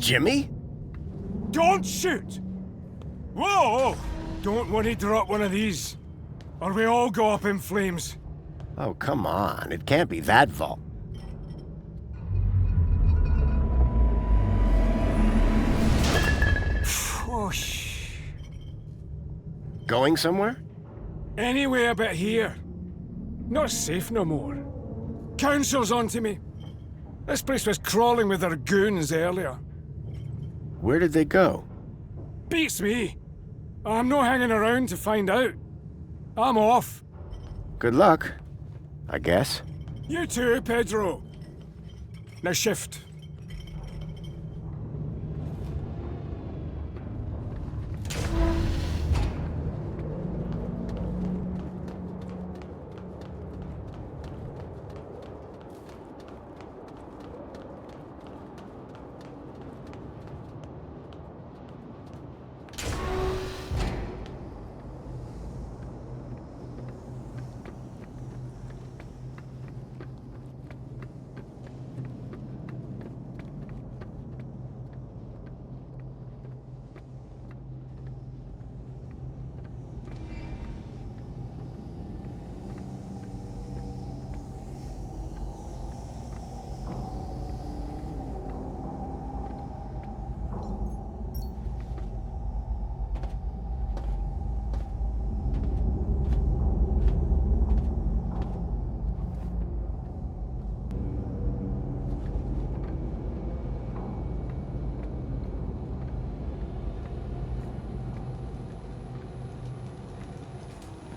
Jimmy? Don't shoot! Whoa! Don't want to drop one of these, or we all go up in flames. Oh, come on. It can't be that vault. Whoosh. Going somewhere? Anyway, a bit here. Not safe no more. Council's onto me. This place was crawling with their goons earlier. Where did they go? Beats me. I'm not hanging around to find out. I'm off. Good luck, I guess. You too, Pedro. Now shift.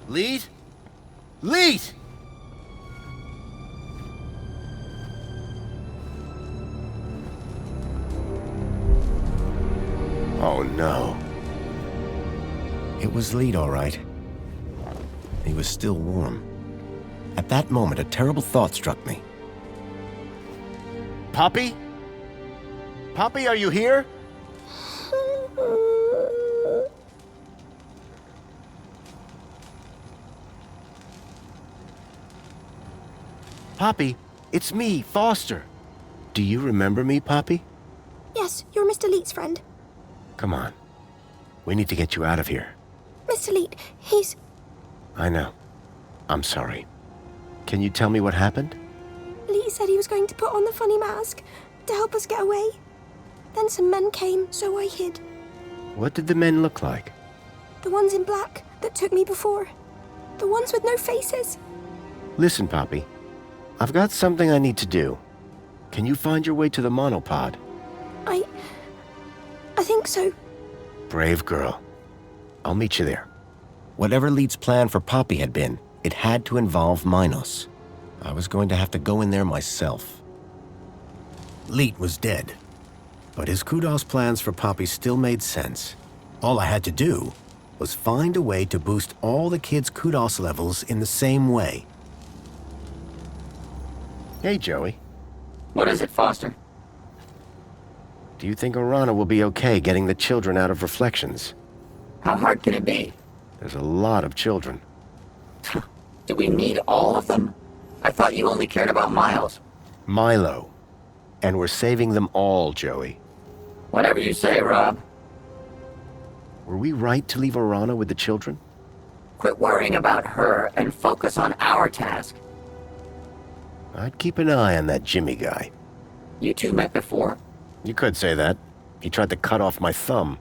Lead? Lead! Oh no. It was Lead, all right. He was still warm. At that moment, a terrible thought struck me. Poppy? Poppy, are you here? Poppy, it's me, Foster. Do you remember me, Poppy? Yes, you're Mr. Leet's friend. Come on. We need to get you out of here. Mr. Leet, he's... I know. I'm sorry. Can you tell me what happened? Leet said he was going to put on the funny mask to help us get away. Then some men came, so I hid. What did the men look like? The ones in black that took me before. The ones with no faces. Listen, Poppy. I've got something I need to do. Can you find your way to the monopod? I think so. Brave girl. I'll meet you there. Whatever Leet's plan for Poppy had been, it had to involve Minos. I was going to have to go in there myself. Leet was dead, but his Kudos plans for Poppy still made sense. All I had to do was find a way to boost all the kids' Kudos levels in the same way. Hey, Joey. What is it, Foster? Do you think Orana will be okay getting the children out of Reflections? How hard can it be? There's a lot of children. Do we need all of them? I thought you only cared about Miles. Milo. And we're saving them all, Joey. Whatever you say, Rob. Were we right to leave Orana with the children? Quit worrying about her and focus on our task. I'd keep an eye on that Jimmy guy. You two met before? You could say that. He tried to cut off my thumb.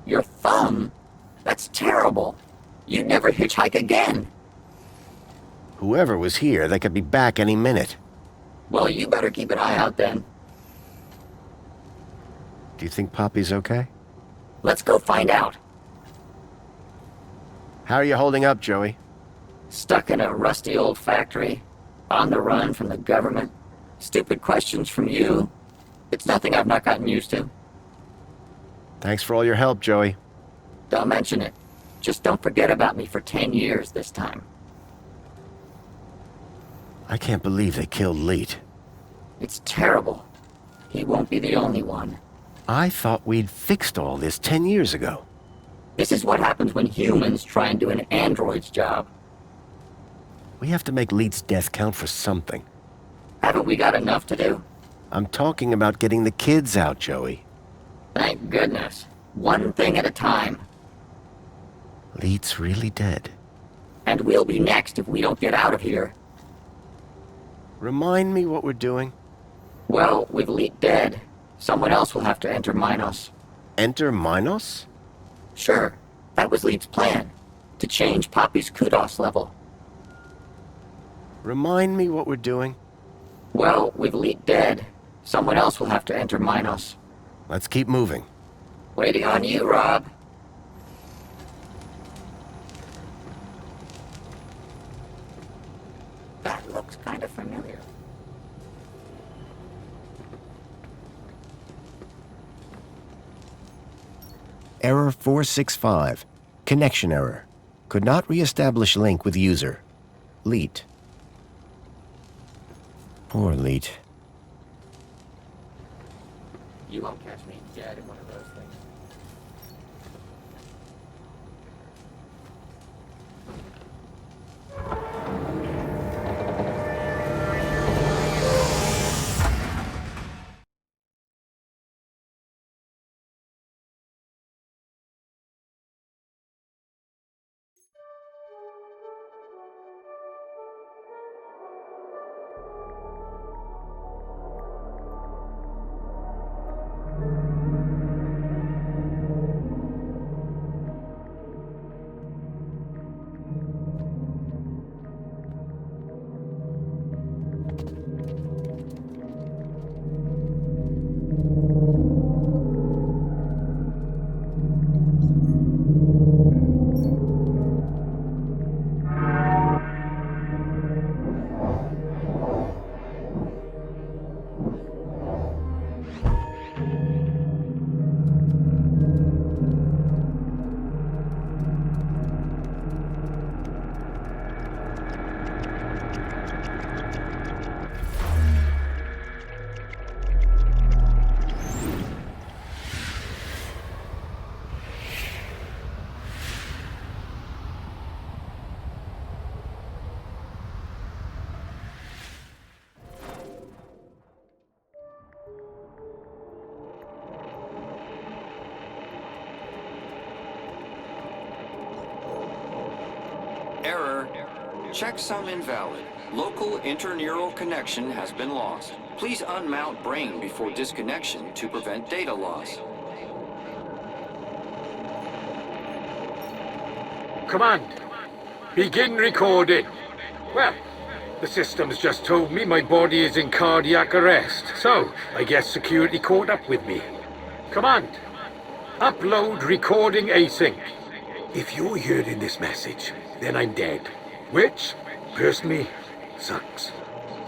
Your thumb? That's terrible. You'd never hitchhike again. Whoever was here, they could be back any minute. Well, you better keep an eye out then. Do you think Poppy's okay? Let's go find out. How are you holding up, Joey? Stuck in a rusty old factory. On the run from the government. Stupid questions from you. It's nothing I've not gotten used to. Thanks for all your help, Joey. Don't mention it. Just don't forget about me for 10 years this time. I can't believe they killed Leet. It's terrible. He won't be the only one. I thought we'd fixed all this 10 years ago. This is what happens when humans try and do an android's job. We have to make Leet's death count for something. Haven't we got enough to do? I'm talking about getting the kids out, Joey. Thank goodness. One thing at a time. Leet's really dead. And we'll be next if we don't get out of here. Remind me what we're doing. Well, with Leet dead, someone else will have to enter Minos. Enter Minos? Sure, that was Leet's plan. To change Poppy's kudos level. Remind me what we're doing. Well, with Leet dead, someone else will have to enter Minos. Let's keep moving. Waiting on you, Rob. That looks kind of familiar. Error 465. Connection error. Could not re-establish link with user. Leet. Poor Leet. You won't catch me dead in one of those things. Error. Checksum invalid. Local interneural connection has been lost. Please unmount brain before disconnection to prevent data loss. Command, begin recording. Well, the system's just told me my body is in cardiac arrest, so I guess security caught up with me. Command, upload recording async. If you're hearing this message, then I'm dead. Which, personally, sucks.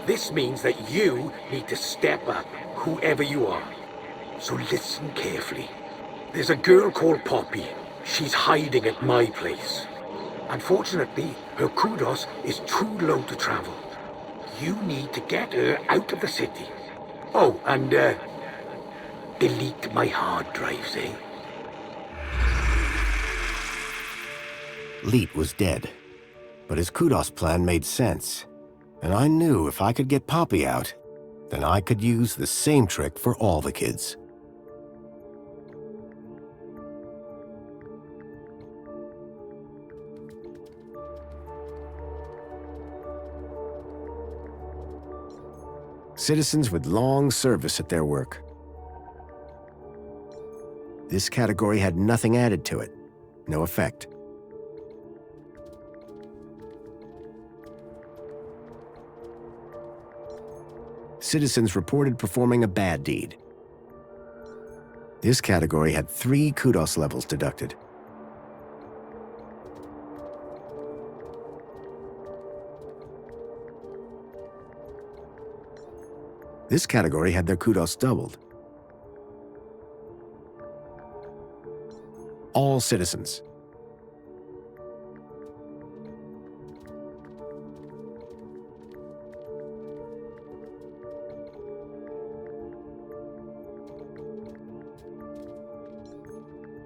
This means that you need to step up, whoever you are. So listen carefully. There's a girl called Poppy. She's hiding at my place. Unfortunately, her kudos is too low to travel. You need to get her out of the city. Oh, and, delete my hard drives, eh? Leet was dead, but his kudos plan made sense. And I knew if I could get Poppy out, then I could use the same trick for all the kids. Citizens with long service at their work. This category had nothing added to it. No effect. Citizens reported performing a bad deed. This category had 3 kudos levels deducted. This category had their kudos doubled. All citizens.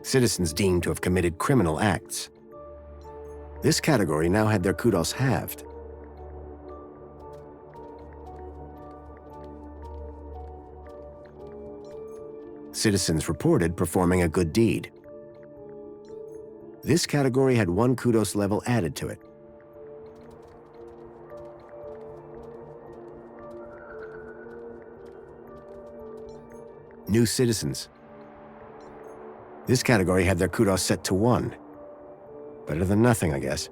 Citizens deemed to have committed criminal acts. This category now had their kudos halved. citizens reported performing a good deed. This category had 1 kudos level added to it. New citizens. This category had their kudos set to 1. Better than nothing, I guess.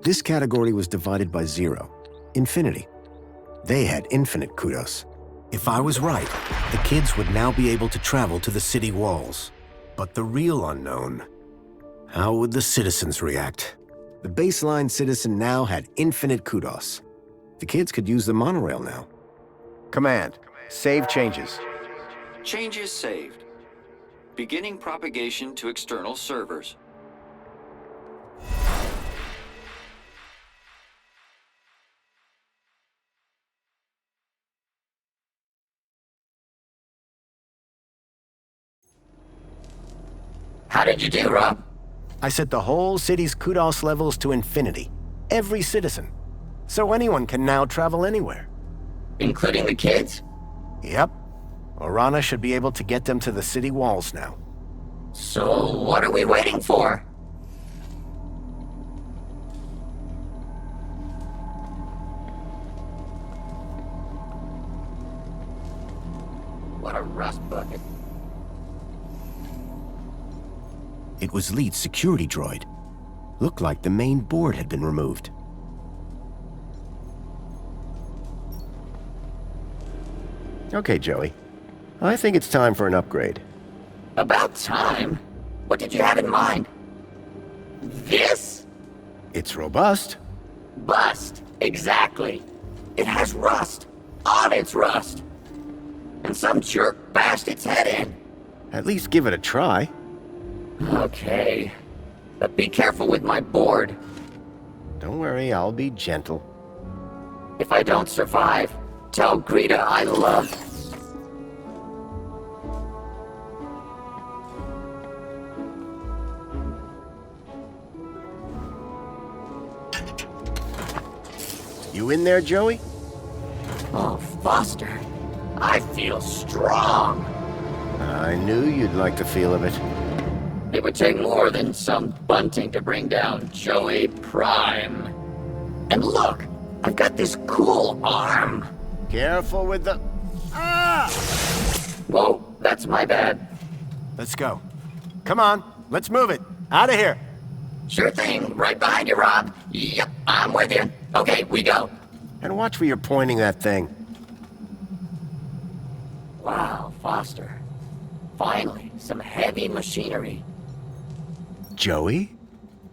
This category was divided by 0, infinity. They had infinite kudos. If I was right, the kids would now be able to travel to the city walls. But the real unknown, how would the citizens react? The baseline citizen now had infinite kudos. The kids could use the monorail now. Command, save changes. Changes saved. Beginning propagation to external servers. How did you do, Rob? I set the whole city's kudos levels to infinity. Every citizen. So anyone can now travel anywhere. Including the kids? Yep. Orana should be able to get them to the city walls now. So what are we waiting for? What a rust bucket. It was Lead's security droid. Looked like the main board had been removed. Okay, Joey. I think it's time for an upgrade. About time? What did you have in mind? This? It's robust. Bust. Exactly. It has rust. On its rust. And some jerk bashed its head in. At least give it a try. Okay. But be careful with my board. Don't worry, I'll be gentle. If I don't survive, tell Greta I love. You in there, Joey? Oh, Foster. I feel strong. I knew you'd like the feel of it. It would take more than some bunting to bring down Joey Prime. And look, I've got this cool arm. Careful with the... Ah! Whoa, that's my bad. Let's go. Come on, let's move it. Out of here. Sure thing, right behind you, Rob. Yep, I'm with you. Okay, we go. And watch where you're pointing that thing. Wow, Foster. Finally, some heavy machinery. Joey?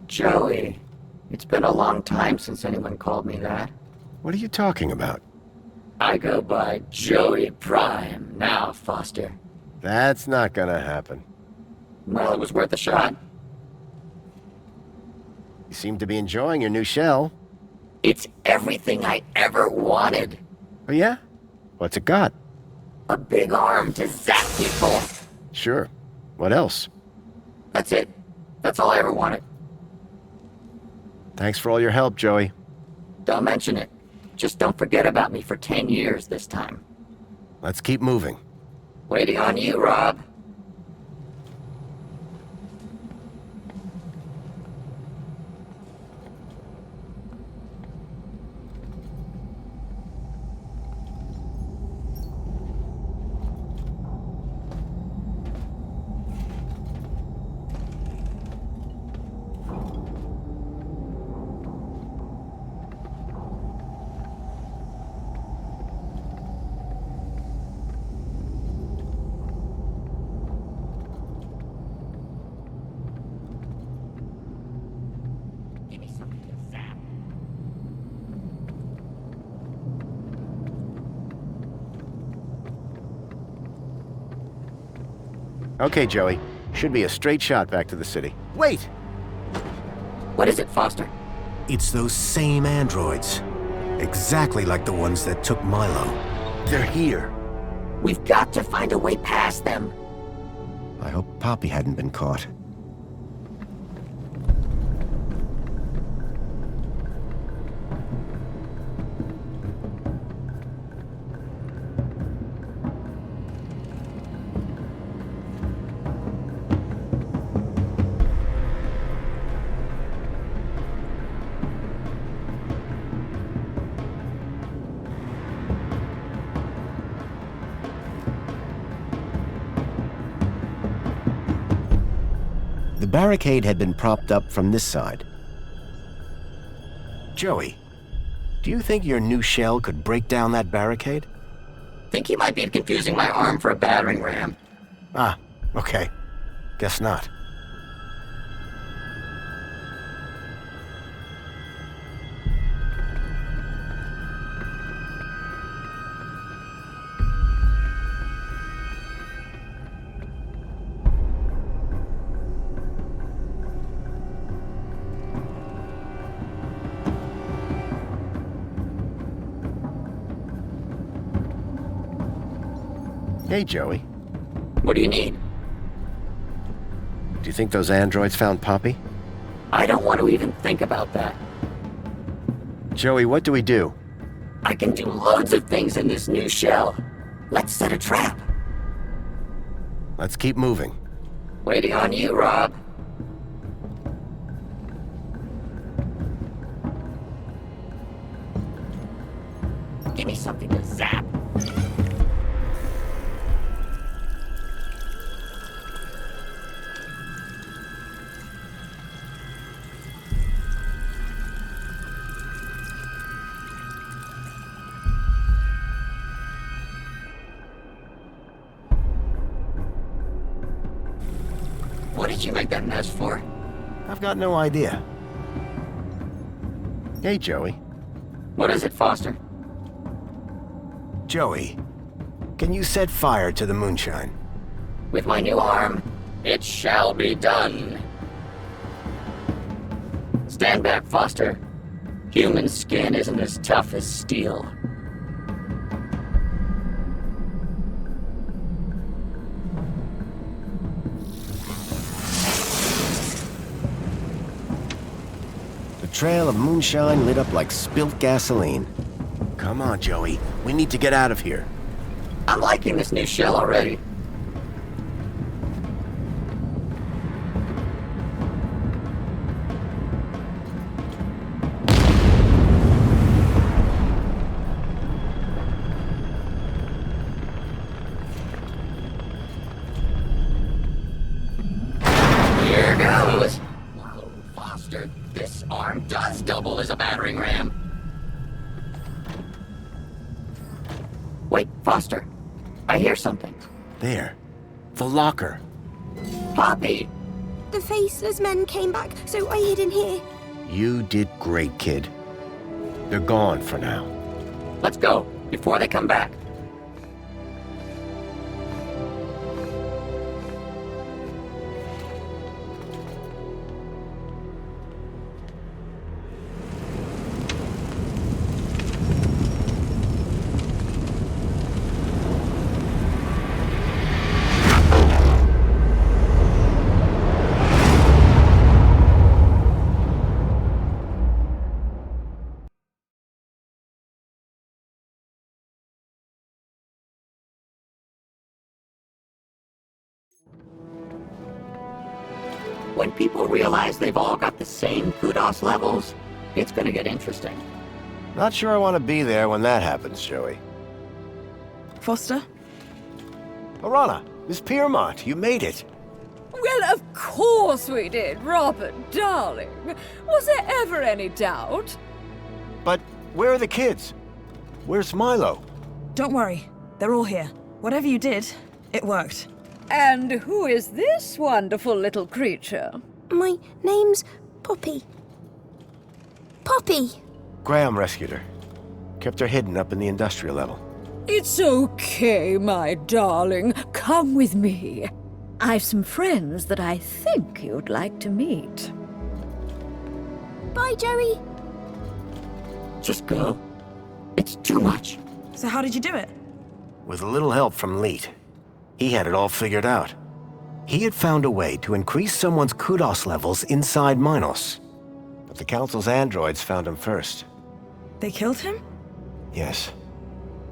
Joey. It's been a long time since anyone called me that. What are you talking about? I go by Joey Prime now, Foster. That's not gonna happen. Well, it was worth a shot. You seem to be enjoying your new shell. It's everything I ever wanted. Oh yeah? What's it got? A big arm to zap people. Sure. What else? That's it. That's all I ever wanted. Thanks for all your help, Joey. Don't mention it. Just don't forget about me for 10 years this time. Let's keep moving. Waiting on you, Rob. Give me something to zap. Okay, Joey. Should be a straight shot back to the city. Wait! What is it, Foster? It's those same androids. Exactly like the ones that took Milo. They're here. We've got to find a way past them. I hope Poppy hadn't been caught. The barricade had been propped up from this side. Joey, do you think your new shell could break down that barricade? Think he might be confusing my arm for a battering ram. Ah, okay. Guess not. Hey, Joey. What do you need? Do you think those androids found Poppy? I don't want to even think about that. Joey, what do we do? I can do loads of things in this new shell. Let's set a trap. Let's keep moving. Waiting on you, Rob. Give me something to zap. What did you make that mess for? I've got no idea. Hey, Joey. What is it, Foster? Joey, can you set fire to the moonshine? With my new arm, it shall be done. Stand back, Foster. Human skin isn't as tough as steel. The trail of moonshine lit up like spilt gasoline. Come on, Joey. We need to get out of here. I'm liking this new shell already. Here goes. Whoa, Foster, this arm does double as a battering ram. Wait, Foster. I hear something. There. The locker. Poppy! The faceless men came back, so I hid in here. You did great, kid. They're gone for now. Let's go, before they come back. When people realize they've all got the same kudos levels, it's gonna get interesting. Not sure I want to be there when that happens, Joey. Foster? Arana, Miss Piermont, you made it. Well, of course we did, Robert, darling. Was there ever any doubt? But where are the kids? Where's Milo? Don't worry. They're all here. Whatever you did, it worked. And who is this wonderful little creature? My name's Poppy. Poppy! Graham rescued her. Kept her hidden up in the industrial level. It's okay, my darling. Come with me. I've some friends that I think you'd like to meet. Bye, Joey. Just go. It's too much. So how did you do it? With a little help from Leet. He had it all figured out. He had found a way to increase someone's kudos levels inside Minos. But the Council's androids found him first. They killed him? Yes.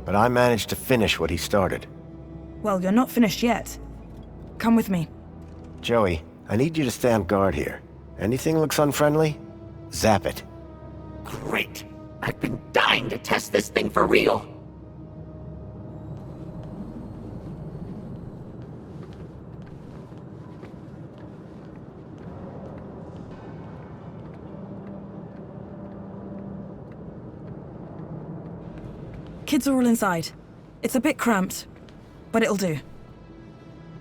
But I managed to finish what he started. Well, you're not finished yet. Come with me. Joey, I need you to stand guard here. Anything looks unfriendly? Zap it. Great. I've been dying to test this thing for real. Kids are all inside. It's a bit cramped, but it'll do.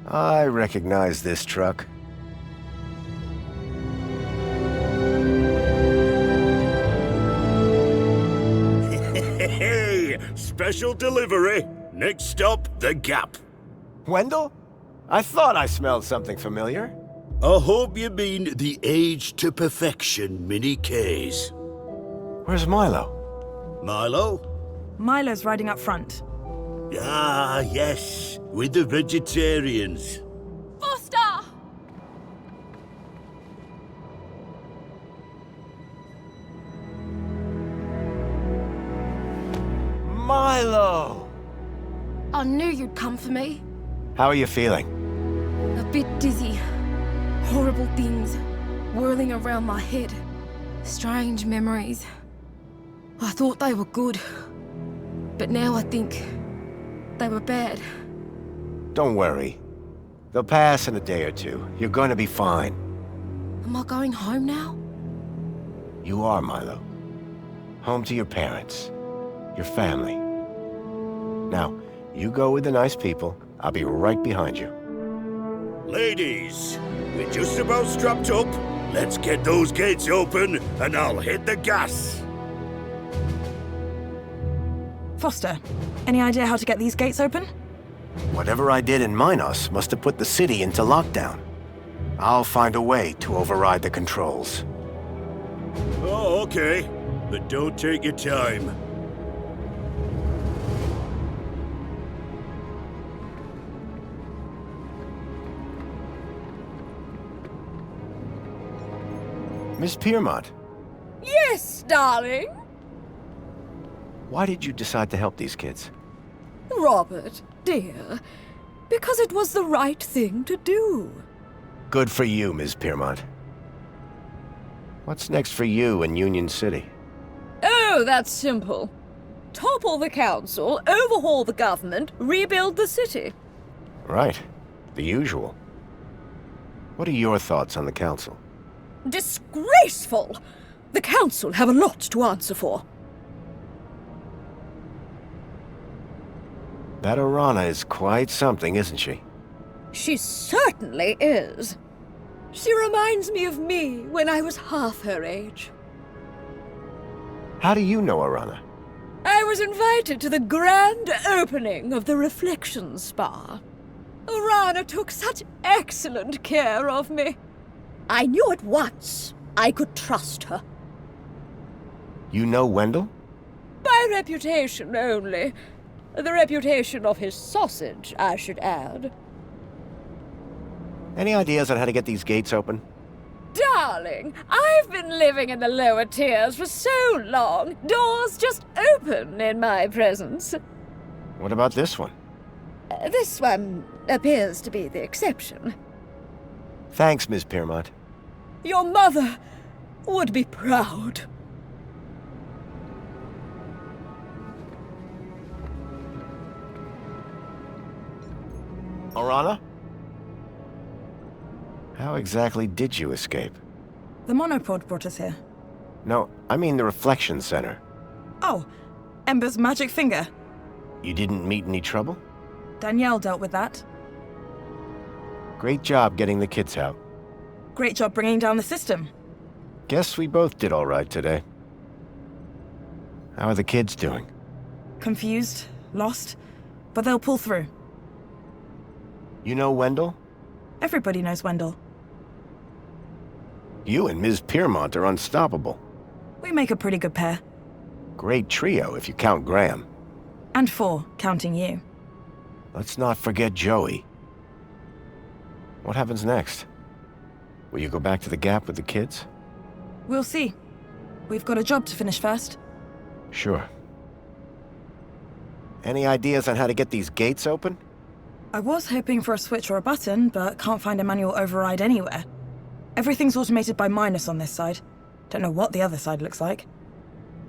I recognize this truck. Hey, special delivery. Next stop, the Gap. Wendell? I thought I smelled something familiar. I hope you mean the Age to Perfection mini case. Where's Milo? Milo? Milo's riding up front. Ah, yes, with the vegetarians. Foster! Milo! I knew you'd come for me. How are you feeling? A bit dizzy. Horrible things whirling around my head. Strange memories. I thought they were good. But now I think they were bad. Don't worry. They'll pass in a day or two. You're going to be fine. Am I going home now? You are, Milo. Home to your parents. Your family. Now, you go with the nice people. I'll be right behind you. Ladies, we're just about strapped up. Let's get those gates open, and I'll hit the gas. Foster, any idea how to get these gates open? Whatever I did in Minos must have put the city into lockdown. I'll find a way to override the controls. Oh, okay. But don't take your time. Miss Piermont, Yes, darling. why did you decide to help these kids? Robert, dear. Because it was the right thing to do. Good for you, Ms. Piermont. What's next for you in Union City? Oh, that's simple. Topple the council, overhaul the government, rebuild the city. Right. The usual. What are your thoughts on the council? Disgraceful! The council have a lot to answer for. That Arana is quite something, isn't she? She certainly is. She reminds me of me when I was half her age. How do you know Arana? I was invited to the grand opening of the Reflection Spa. Arana took such excellent care of me. I knew at once I could trust her. You know Wendell? By reputation only. The reputation of his sausage, I should add. Any ideas on how to get these gates open? Darling, I've been living in the lower tiers for so long, doors just open in my presence. What about this one? This one appears to be the exception. Thanks, Ms. Piermont. Your mother would be proud. Orana? How exactly did you escape? The monopod brought us here. No, I mean the Reflection Center. Oh, Ember's magic finger. You didn't meet any trouble? Danielle dealt with that. Great job getting the kids out. Great job bringing down the system. Guess we both did all right today. How are the kids doing? Confused, lost, but they'll pull through. You know Wendell? Everybody knows Wendell. You and Ms. Piermont are unstoppable. We make a pretty good pair. Great trio if you count Graham. And 4, counting you. Let's not forget Joey. What happens next? Will you go back to the Gap with the kids? We'll see. We've got a job to finish first. Sure. Any ideas on how to get these gates open? I was hoping for a switch or a button, but can't find a manual override anywhere. Everything's automated by Minus on this side. Don't know what the other side looks like.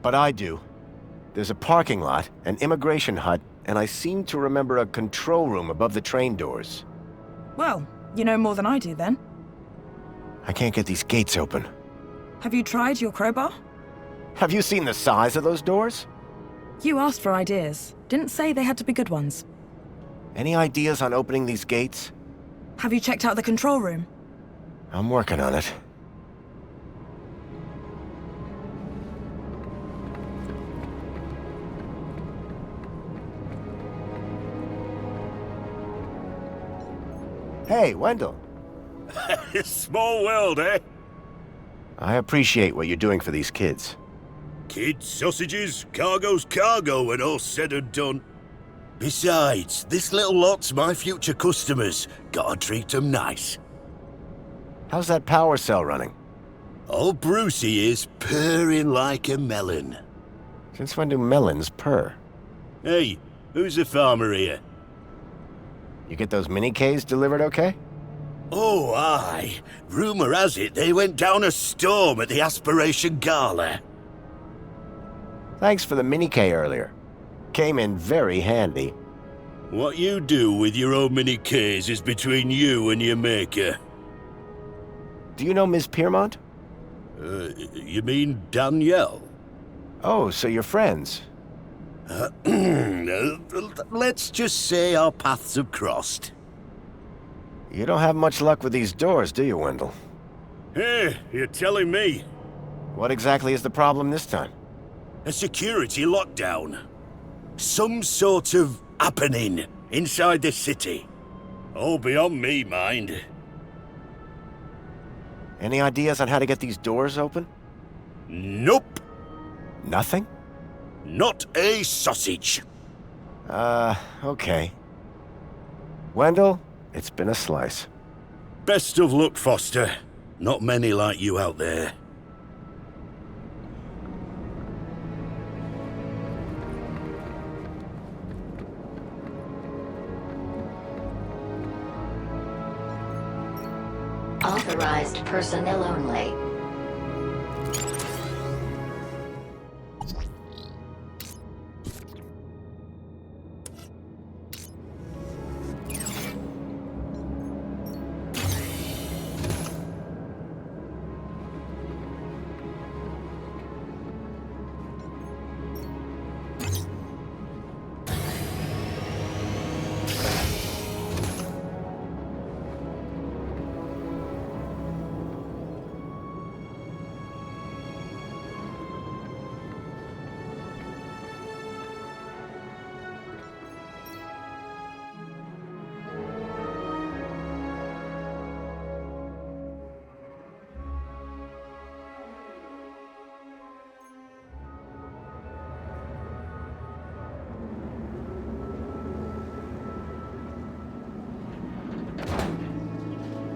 But I do. There's a parking lot, an immigration hut, and I seem to remember a control room above the train doors. Well, you know more than I do then. I can't get these gates open. Have you tried your crowbar? Have you seen the size of those doors? You asked for ideas. Didn't say they had to be good ones. Any ideas on opening these gates? Have you checked out the control room? I'm working on it. Hey, Wendell. Small world, eh? I appreciate what you're doing for these kids. Kids, sausages, cargo's cargo when all's said and done. Besides, this little lot's my future customers. Gotta treat 'em nice. How's that power cell running? Old Brucey is purring like a melon. Since when do melons purr? Hey, who's the farmer here? You get those mini-Ks delivered okay? Oh, aye. Rumour has it they went down a storm at the Aspiration Gala. Thanks for the mini-K earlier. Came in very handy. What you do with your own mini-Ks is between you and your maker. Do you know Ms. Piermont? You mean Danielle? Oh, so you're friends. Let's just say our paths have crossed. You don't have much luck with these doors, do you, Wendell? Hey, you're telling me. What exactly is the problem this time? A security lockdown. Some sort of happening inside the city. All beyond me, mind. Any ideas on how to get these doors open? Nope. Nothing? Not a sausage. Okay. Wendell, it's been a slice. Best of luck, Foster. Not many like you out there. Authorized personnel only.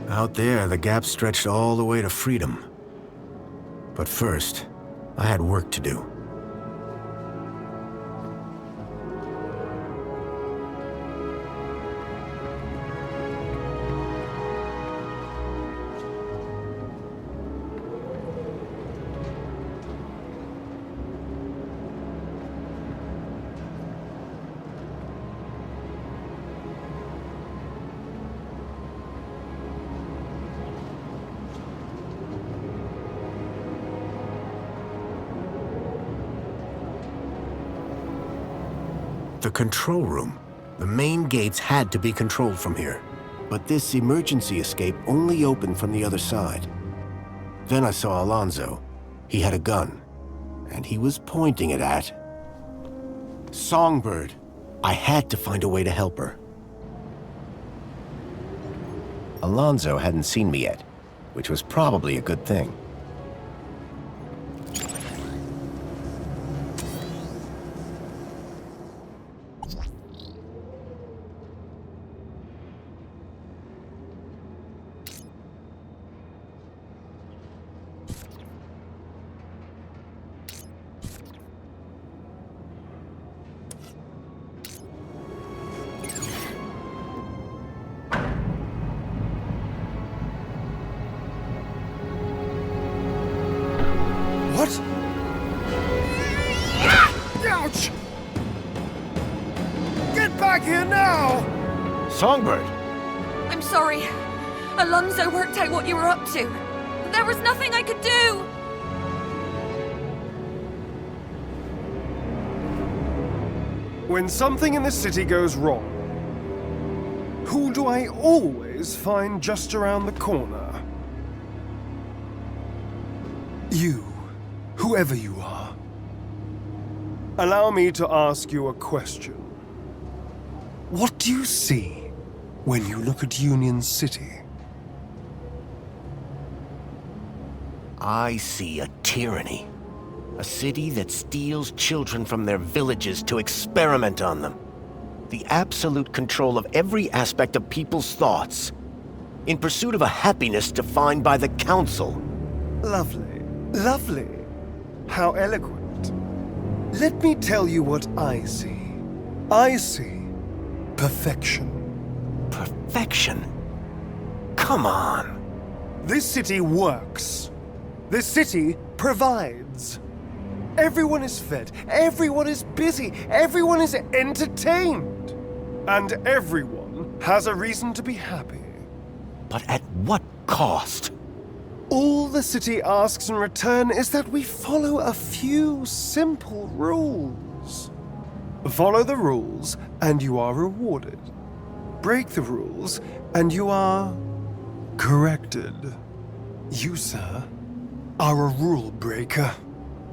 Out there, the gap stretched all the way to freedom. But first, I had work to do. The control room. The main gates had to be controlled from here. But this emergency escape only opened from the other side. Then I saw Alonzo. He had a gun, and he was pointing it at Songbird. I had to find a way to help her. Alonzo hadn't seen me yet, which was probably a good thing. What? Ouch! Get back here now! Songbird! I'm sorry. Alonzo worked out what you were up to. There was nothing I could do! When something in the city goes wrong, who do I always find just around the corner? You, whoever you are. Allow me to ask you a question. What do you see when you look at Union City? I see a tyranny. A city that steals children from their villages to experiment on them. The absolute control of every aspect of people's thoughts. In pursuit of a happiness defined by the Council. Lovely. Lovely. How eloquent. Let me tell you what I see. I see perfection. Perfection? Come on. This city works. This city provides. Everyone is fed, everyone is busy, everyone is entertained. And everyone has a reason to be happy. But at what cost? All the city asks in return is that we follow a few simple rules. Follow the rules, and you are rewarded. Break the rules, and you are corrected. You, sir, are a rule breaker.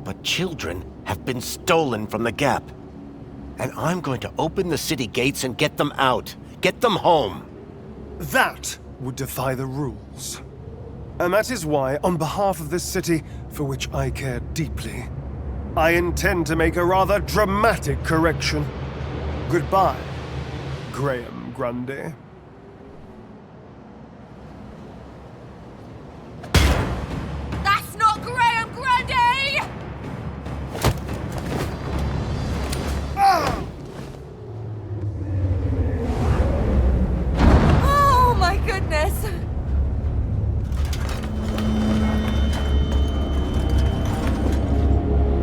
But children have been stolen from the Gap. And I'm going to open the city gates and get them out. Get them home. That would defy the rules. And that is why, on behalf of this city, for which I care deeply, I intend to make a rather dramatic correction. Goodbye, Graham Grundy. That's not Graham Grundy! Ah! Oh my goodness!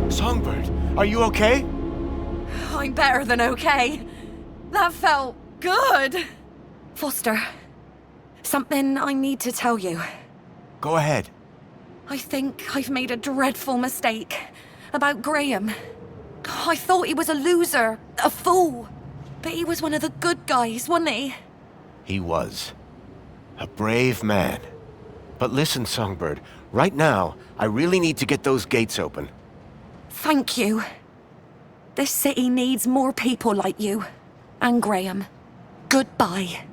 Songbird, are you okay? I'm better than okay. That felt good. Foster, something I need to tell you. Go ahead. I think I've made a dreadful mistake about Graham. I thought he was a loser, a fool. But he was one of the good guys, wasn't he? He was. A brave man. But listen, Songbird, right now, I really need to get those gates open. Thank you. This city needs more people like you. And Graham. Goodbye.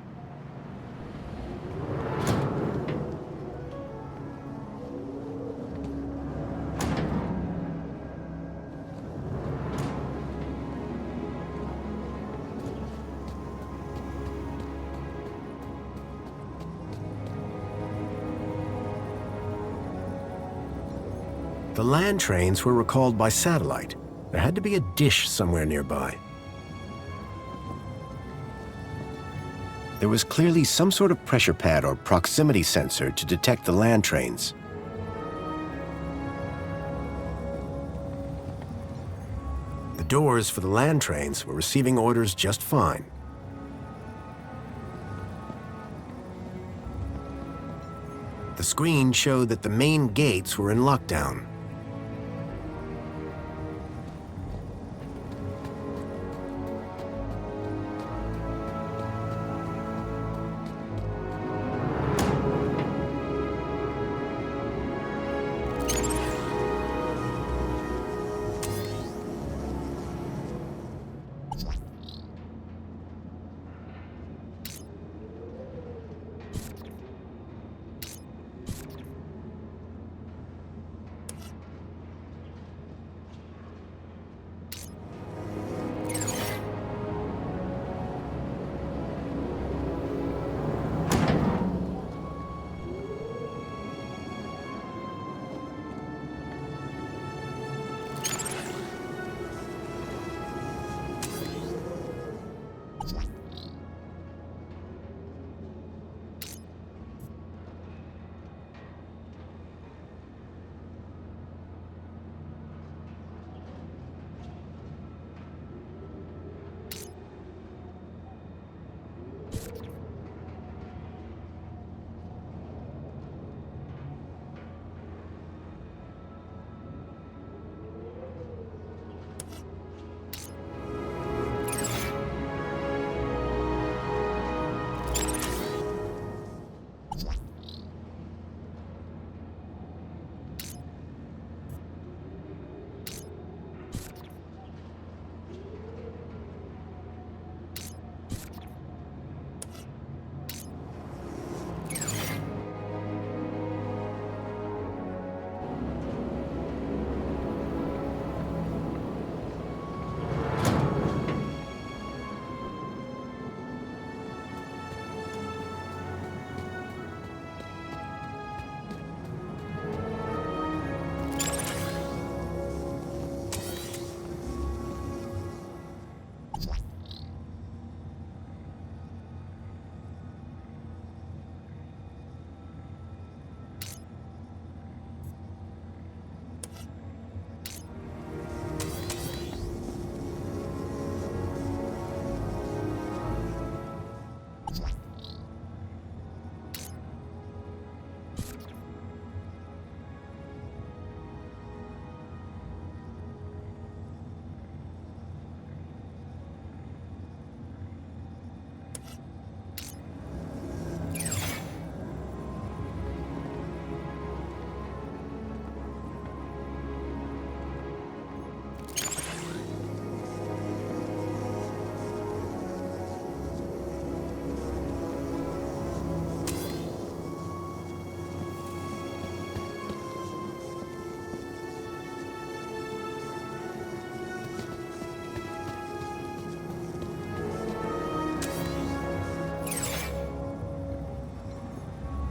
The land trains were recalled by satellite. There had to be a dish somewhere nearby. There was clearly some sort of pressure pad or proximity sensor to detect the land trains. The doors for the land trains were receiving orders just fine. The screen showed that the main gates were in lockdown.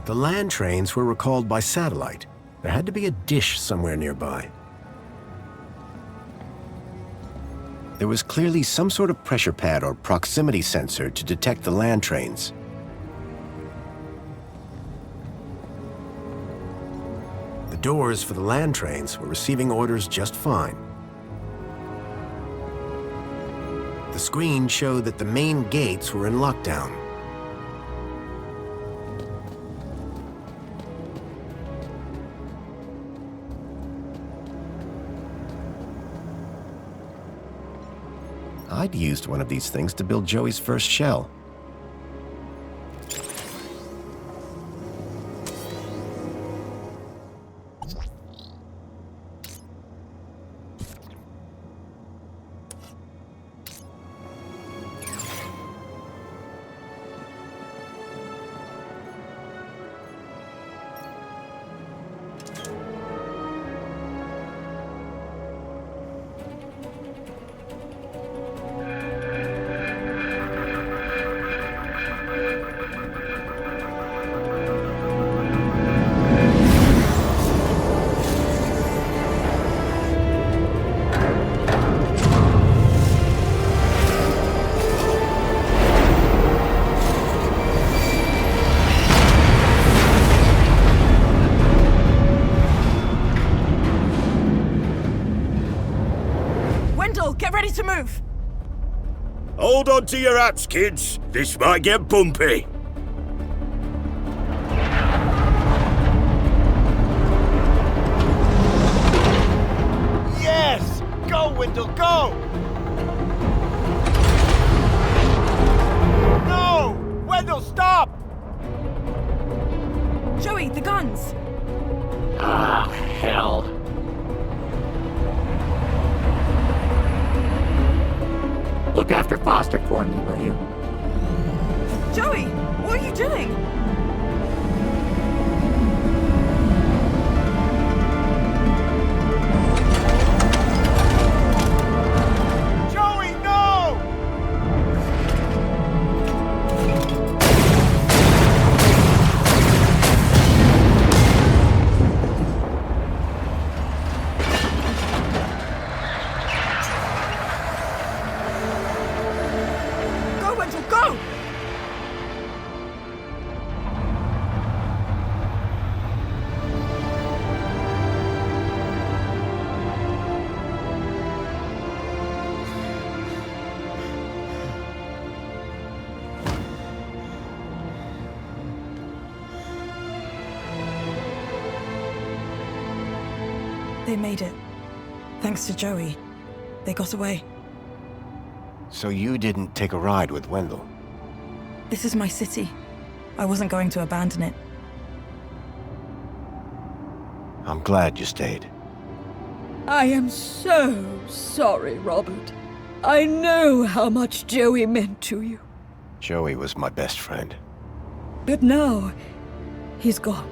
The land trains were recalled by satellite. There had to be a dish somewhere nearby. There was clearly some sort of pressure pad or proximity sensor to detect the land trains. The doors for the land trains were receiving orders just fine. The screen showed that the main gates were in lockdown. I'd used one of these things to build Joey's first shell. Get ready to move! Hold on to your hats, kids. This might get bumpy. Yes! Go, Wendell, go! No! Wendell, stop! Joey, the guns! Ah, hell. Look after Foster for me, will you? Joey, what are you doing? Joey, no! Go! They made it. Thanks to Joey. They got away. So you didn't take a ride with Wendell? This is my city. I wasn't going to abandon it. I'm glad you stayed. I am so sorry, Robert. I know how much Joey meant to you. Joey was my best friend. But now, he's gone.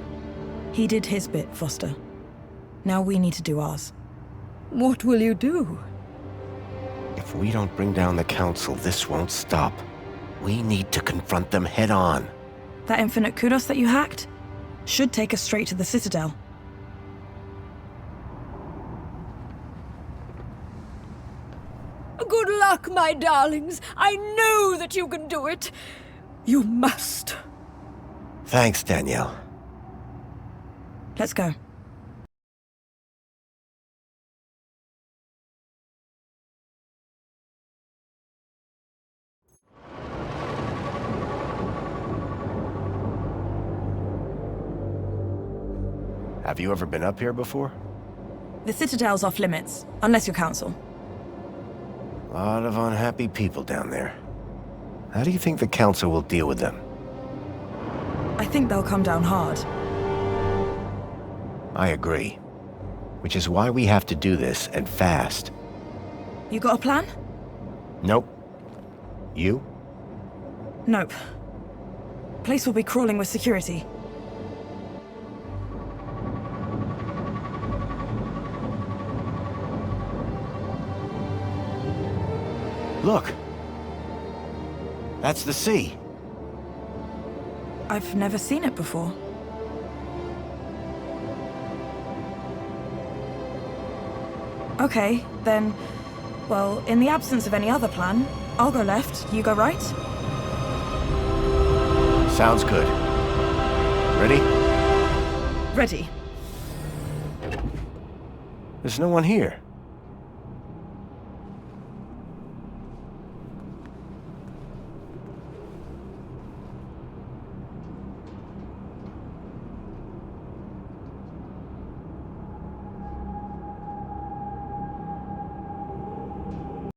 He did his bit, Foster. Now we need to do ours. What will you do? If we don't bring down the Council, this won't stop. We need to confront them head on. That infinite kudos that you hacked should take us straight to the Citadel. Good luck, my darlings. I know that you can do it. You must. Thanks, Danielle. Let's go. Have you ever been up here before? The Citadel's off limits, unless you're Council. A lot of unhappy people down there. How do you think the Council will deal with them? I think they'll come down hard. I agree. Which is why we have to do this, and fast. You got a plan? Nope. You? Nope. Place will be crawling with security. Look! That's the sea. I've never seen it before. Okay, then, well, in the absence of any other plan, I'll go left, you go right? Sounds good. Ready? Ready. There's no one here.